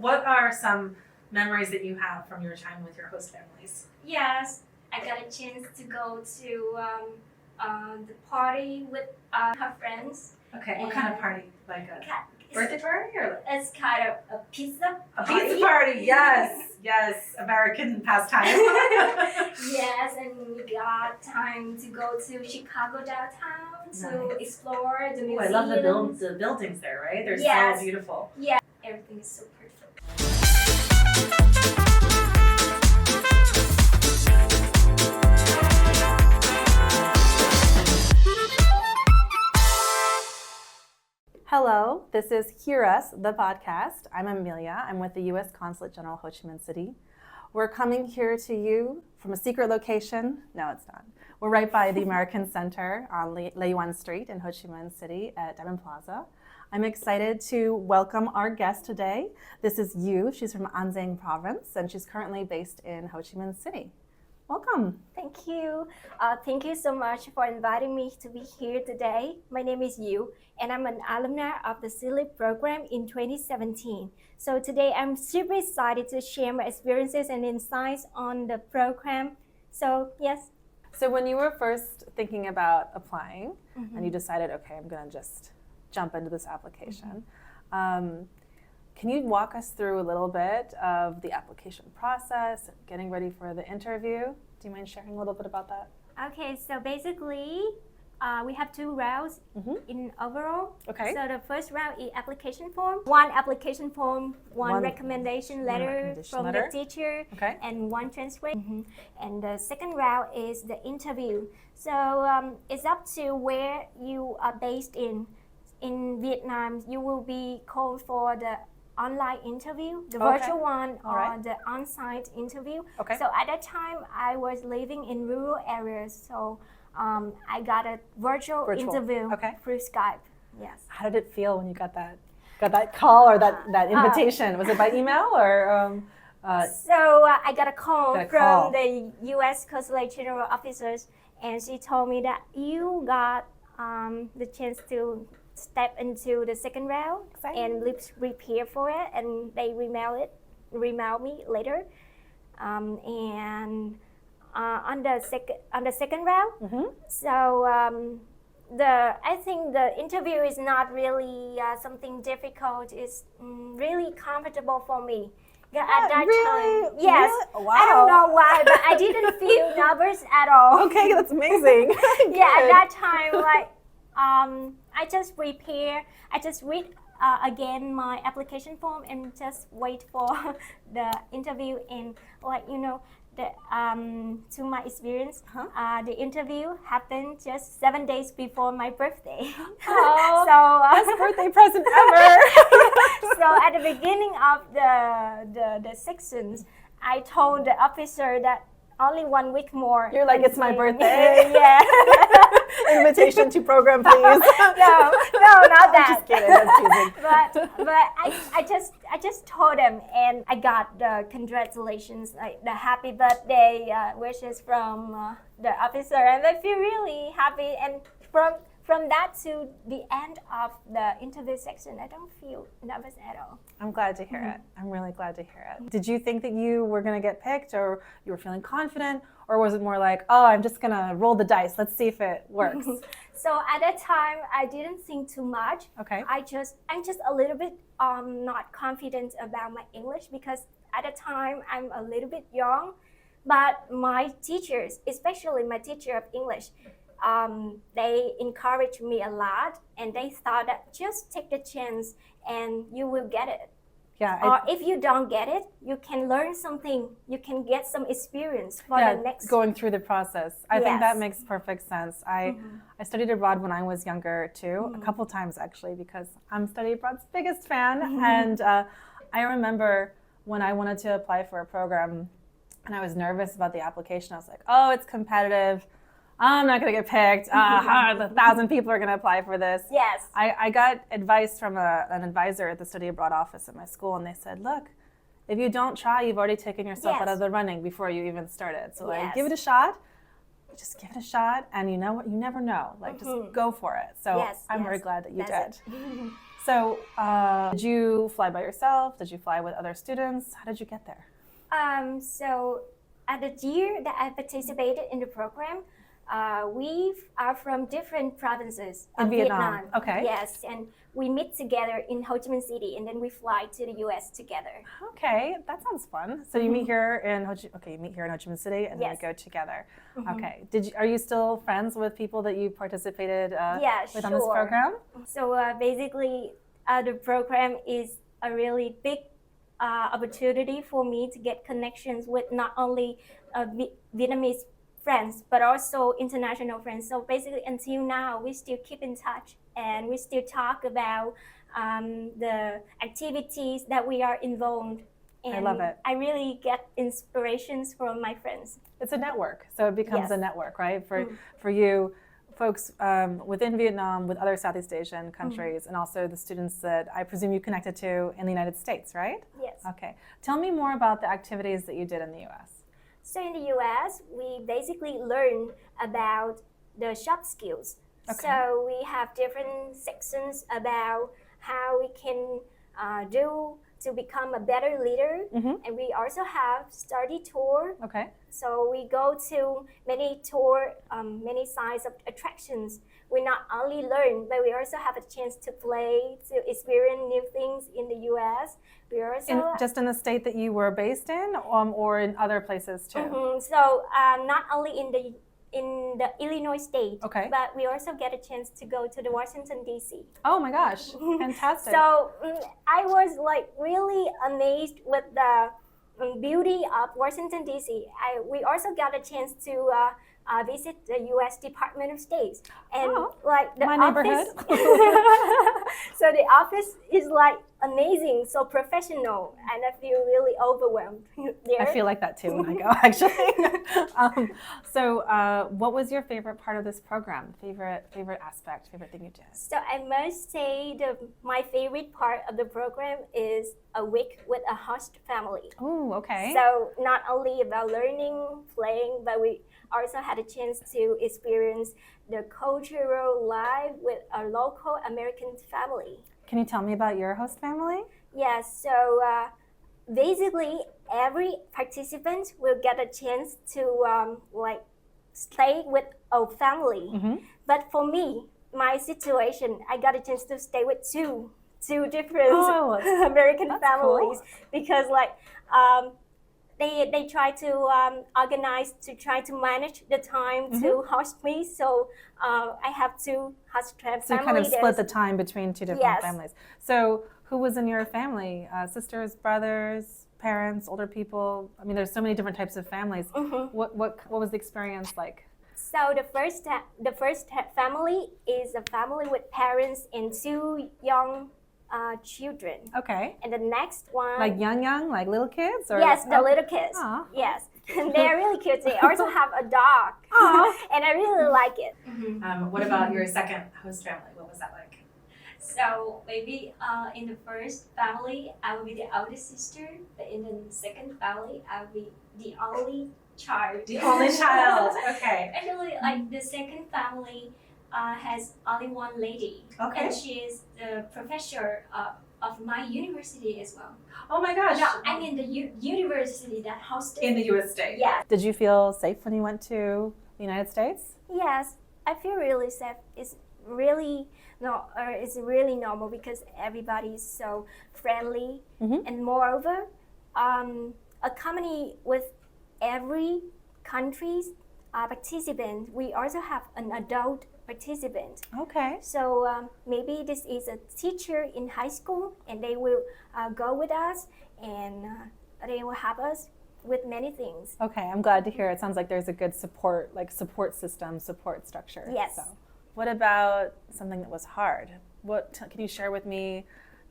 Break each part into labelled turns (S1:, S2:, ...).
S1: what are some memories that you have from your time with your host families?
S2: Yes, I got a chance to go to the party with her friends.
S1: Okay, what kind of party? Like a birthday party or?
S2: It's kind of a pizza party.
S1: A pizza party, yes, American pastime.
S2: Yes, and we got time to go to Chicago downtown to explore the museum.
S1: I love the buildings there, right? They're so beautiful.
S2: Yeah, everything is so perfect.
S3: Hello, this is HearUS The Podcast. I'm Amelia. I'm with the U.S. Consulate General, Ho Chi Minh City. We're coming here to you from a secret location. No, it's not. We're right by the American Center on Le Yuan Street in Ho Chi Minh City at Diamond Plaza. I'm excited to welcome our guest today. This is Yu. She's from An Giang Province, and she's currently based in Ho Chi Minh City. Welcome.
S2: Thank you. Thank you so much for inviting me to be here today. My name is Yu, and I'm an alumni of the SEAYLP program in 2017. So today I'm super excited to share my experiences and insights on the program. So yes.
S3: So when you were first thinking about applying and you decided, okay, I'm going to just jump into this application, can you walk us through a little bit of the application process, getting ready for the interview? Do you mind sharing a little bit about that?
S2: Okay, so basically, we have two rounds in overall.
S3: Okay.
S2: So the first round is application form. One application form, one recommendation letter from the teacher, and one transcript. And the second round is the interview. So it's up to where you are based in. In Vietnam, you will be called for the online interview, the virtual one, or the on-site interview. So at that time, I was living in rural areas, so I got a virtual interview through Skype. Yes.
S3: How did it feel when you got that call or that invitation? Was it by email or?
S2: So I got a call from the U.S. Consulate General officers, and she told me that you got the chance to step into the second round and prepare for it, and they remail me later. And on the second round, so I think the interview is not really something difficult. It's really comfortable for me. At that time, yes.
S3: Really? Wow.
S2: I don't know why, but I didn't feel nervous at all.
S3: Okay, that's amazing.
S2: Yeah, at that time, like. I just prepare. I just read again my application form and just wait for the interview. And to my experience, the interview happened just 7 days before my birthday.
S3: Oh,
S2: so
S3: best birthday present ever.
S2: So at the beginning of the sections, I told the officer that only 1 week more.
S3: You're like, it's my birthday.
S2: Yeah.
S3: Invitation to program, please.
S2: No, not that.
S3: I'm just kidding. I'm teasing.
S2: But I just told them, and I got the congratulations, like the happy birthday wishes from the officer, and I feel really happy. And from that to the end of the interview section, I don't feel nervous at all.
S3: I'm glad to hear it. I'm really glad to hear it. Did you think that you were going to get picked, or you were feeling confident, or was it more like, oh, I'm just going to roll the dice, let's see if it works?
S2: So at that time, I didn't think too much.
S3: Okay.
S2: I'm just a little bit not confident about my English, because at the time I'm a little bit young, but my teachers, especially my teacher of English, they encouraged me a lot, and they thought that just take the chance and you will get it.
S3: Yeah.
S2: Or if you don't get it, you can learn something. You can get some experience for the next.
S3: Going through the process. I think that makes perfect sense. I studied abroad when I was younger too, a couple times actually, because I'm study abroad's biggest fan. And I remember when I wanted to apply for a program and I was nervous about the application. I was like, oh, it's competitive. I'm not going to get picked. 1,000 people are going to apply for this.
S2: Yes.
S3: I got advice from an advisor at the study abroad office at my school, and they said, look, if you don't try, you've already taken yourself out of the running before you even started. So give it a shot. Just give it a shot, and you know what? You never know. Just go for it. So I'm very glad that you did. So did you fly by yourself? Did you fly with other students? How did you get there?
S2: So at the year that I participated in the program, we are from different provinces
S3: In
S2: of
S3: Vietnam. Okay.
S2: Yes, and we meet together in Ho Chi Minh City, and then we fly to the U.S. together.
S3: Okay, that sounds fun. So you meet here in Ho Chi Minh City, and then you
S2: Yes.
S3: go together. Okay. Are you still friends with people that you participated with on this program?
S2: So basically, the program is a really big opportunity for me to get connections with not only Vietnamese friends, but also international friends. So basically, until now, we still keep in touch and we still talk about the activities that we are involved in.
S3: I love it.
S2: I really get inspirations from my friends.
S3: It's a network, so it becomes
S2: Yes.
S3: a network, right? For you, folks within Vietnam, with other Southeast Asian countries, and also the students that I presume you connected to in the United States, right?
S2: Yes.
S3: Okay. Tell me more about the activities that you did in the U.S.
S2: So in the US, we basically learn about the soft skills.
S3: Okay.
S2: So we have different sections about how we can do to become a better leader. And we also have study tour.
S3: Okay.
S2: So we go to many tour, many sites of attractions. We not only learn, but we also have a chance to play, to experience new things in the US. We also
S3: Just in the state that you were based in, or in other places too?
S2: So not only in the Illinois state,
S3: Okay.
S2: but we also get a chance to go to the Washington D.C.
S3: Oh my gosh, fantastic.
S2: So I was like really amazed with the beauty of Washington D.C. We also got a chance to visit the U.S. Department of State, and like the
S3: my
S2: office.
S3: neighborhood.
S2: So the office is like amazing, so professional, and I feel really overwhelmed there.
S3: I feel like that too when I go, actually. So what was your favorite part of this program? Favorite aspect, favorite thing you did?
S2: So I must say my favorite part of the program is a week with a host family.
S3: Oh, okay.
S2: So not only about learning, playing, but we also had a chance to experience the cultural life with a local American family.
S3: Can you tell me about your host family?
S2: Yes, so basically every participant will get a chance to stay with a family. But for me, my situation, I got a chance to stay with two different American families, because they try to organize to try to manage the time to host me. So I have two host families.
S3: So you kind of split the time between two different
S2: Yes.
S3: families. So who was in your family? Sisters, brothers, parents, older people? I mean, there's so many different types of families. What was the experience like?
S2: So the first family is a family with parents and two young children.
S3: Okay.
S2: And the next one,
S3: Like young, like little kids? Or?
S2: yes, the little kids.
S3: Aw.
S2: Yes, and they are really cute. They also have a dog, and I really like it.
S1: What about your second host family? What was that like?
S2: So maybe in the first family, I will be the eldest sister, but in the second family, I will be the only child.
S1: The only child. Okay.
S2: Actually, like the second family has only one lady,
S1: Okay.
S2: and she is the professor of my university as well.
S1: Oh my gosh.
S2: No, I mean the university that hosted.
S1: In the U.S. state.
S2: Yeah.
S3: Did you feel safe when you went to the United States?
S2: Yes, I feel really safe. It's really normal because everybody is so friendly, and moreover, accompany with every country's participant, we also have an adult participant.
S3: Okay.
S2: So maybe this is a teacher in high school, and they will go with us, and they will help us with many things.
S3: Okay, I'm glad to hear. It sounds like there's a good support system, support structure.
S2: Yes.
S3: So, what about something that was hard? Can you share with me,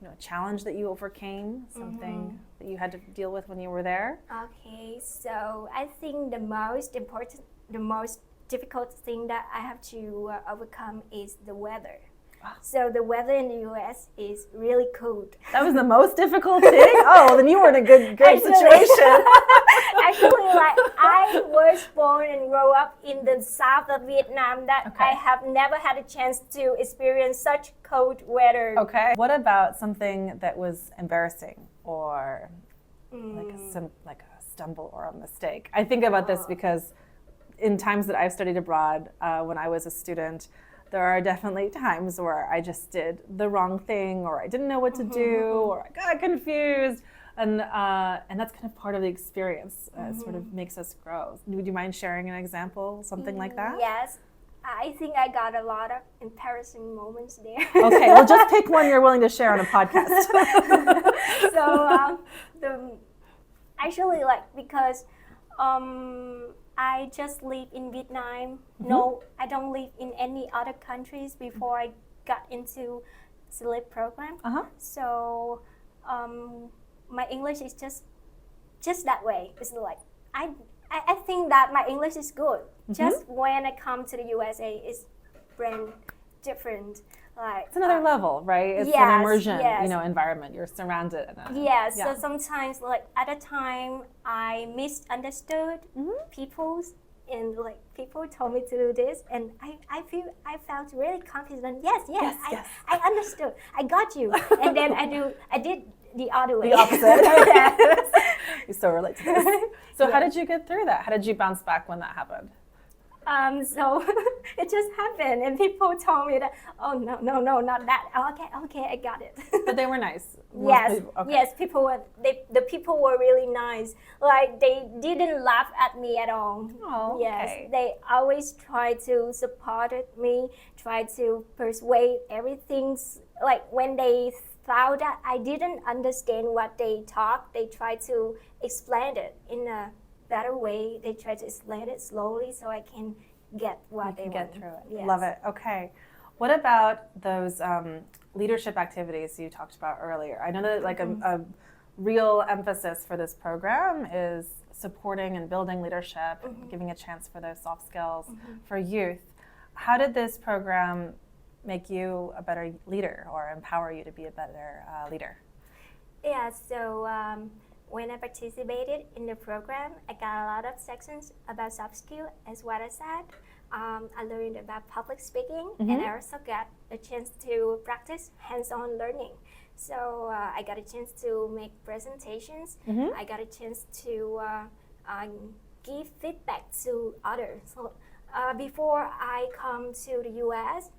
S3: a challenge that you overcame, something that you had to deal with when you were there?
S2: Okay, so I think the most difficult thing that I have to overcome is the weather. So the weather in the US is really cold.
S3: That was the most difficult thing? Oh, then you were in a good situation.
S2: Actually, like I was born and grew up in the south of Vietnam that I have never had a chance to experience such cold weather.
S3: Okay. What about something that was embarrassing or like a stumble or a mistake? I think about this because in times that I've studied abroad, when I was a student, there are definitely times where I just did the wrong thing, or I didn't know what to do, or I got confused, and that's kind of part of the experience. Sort of makes us grow. Would you mind sharing an example, something like that?
S2: Yes, I think I got a lot of embarrassing moments there.
S3: Okay, well, just pick one you're willing to share on a podcast.
S2: So actually, like because I just live in Vietnam. No, I don't live in any other countries before I got into SEAYLP program. So my English is just that way. It's like I think that my English is good. Just when I come to the USA, it's brand different. Like
S3: it's another level, right? It's an immersion, environment. You're surrounded in it.
S2: So sometimes, like at a time, I misunderstood people's, and like people told me to do this, and I felt really confident. Yes, I understood. I got you. And then I did the other way.
S3: The opposite. You so relate to this. So how did you get through that? How did you bounce back when that happened?
S2: So it just happened, and people told me that, oh no, not that. Okay, I got it.
S3: But they were nice.
S2: Yes, people were. The people were really nice. Like they didn't laugh at me at all.
S3: Oh,
S2: yes, they always tried to support me, try to persuade everything. Like when they found that I didn't understand what they talked, they tried to explain it in a better way. They try to explain it slowly so I can get what they want.
S3: Get through it.
S2: Yes.
S3: Love it. Okay. What about those leadership activities you talked about earlier? I know that like a real emphasis for this program is supporting and building leadership, giving a chance for those soft skills for youth. How did this program make you a better leader or empower you to be a better leader?
S2: Yeah, so when I participated in the program, I got a lot of sections about soft skills as what I said. I learned about public speaking, and I also got a chance to practice hands-on learning. So I got a chance to make presentations. I got a chance to give feedback to others. So before I come to the US,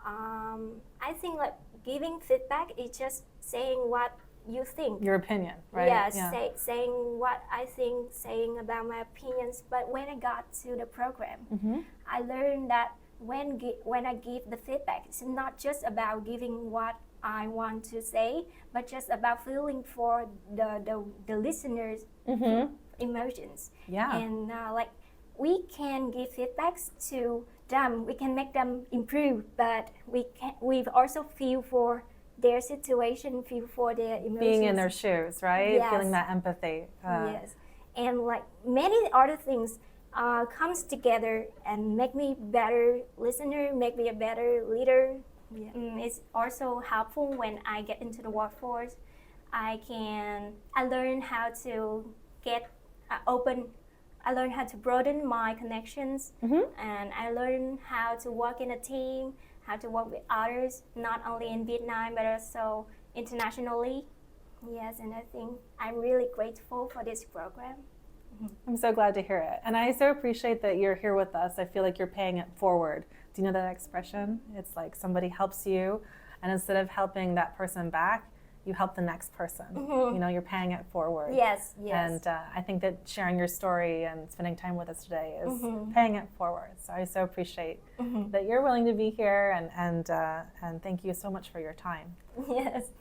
S2: I think like giving feedback is just saying what you think.
S3: Your opinion, right?
S2: Saying what I think, saying about my opinions. But when I got to the program, I learned that when I give the feedback, it's not just about giving what I want to say, but just about feeling for the listeners' emotions. Yeah. And like we can give feedbacks to them, we can make them improve, but we also feel for their situation, feel for their emotions.
S3: Being in their shoes, right? Yes. Feeling that empathy.
S2: Yes. And like many other things comes together and make me better listener, make me a better leader. Yeah. It's also helpful when I get into the workforce. I learn how to get open. I learn how to broaden my connections, and I learn how to work in a team, how to work with others, not only in Vietnam, but also internationally. Yes, and I think I'm really grateful for this program.
S3: I'm so glad to hear it. And I so appreciate that you're here with us. I feel like you're paying it forward. Do you know that expression? It's like somebody helps you, and instead of helping that person back, you help the next person. You know, you're paying it forward.
S2: Yes.
S3: And I think that sharing your story and spending time with us today is paying it forward. So I so appreciate that you're willing to be here, and thank you so much for your time.
S2: Yes.